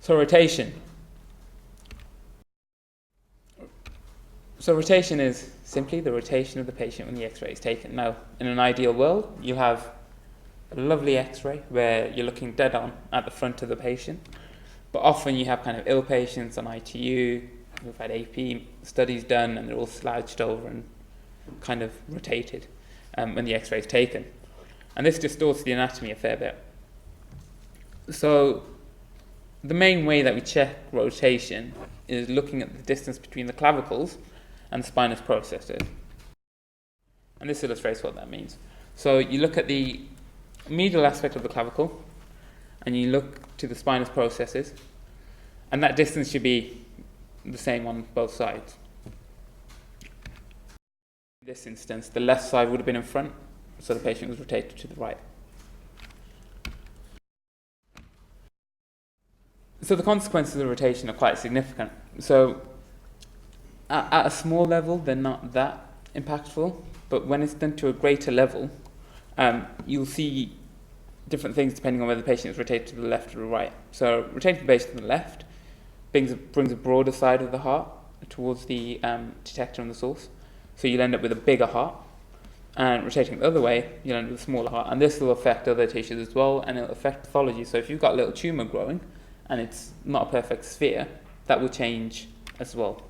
So rotation. So rotation is simply the rotation of the patient when the X-ray is taken. Now, in an ideal world, you have a lovely X-ray where you're looking dead on at the front of the patient. But often you have kind of ill patients on ITU who've had AP studies done and they're all slouched over and kind of rotated when the X-ray is taken. And this distorts the anatomy a fair bit. So the main way that we check rotation is looking at the distance between the clavicles and the spinous processes. And this illustrates what that means. So you look at the medial aspect of the clavicle and you look to the spinous processes, and that distance should be the same on both sides. In this instance, the left side would have been in front, so the patient was rotated to the right. So the consequences of rotation are quite significant. So at a small level, they're not that impactful, but when it's done to a greater level, you'll see different things depending on whether the patient is rotated to the left or the right. So rotating the patient to the left brings a broader side of the heart towards the detector and the source. So you'll end up with a bigger heart. And rotating it the other way, you'll end up with a smaller heart. And this will affect other tissues as well, and it'll affect pathology. So if you've got a little tumour growing, and it's not a perfect sphere, that will change as well.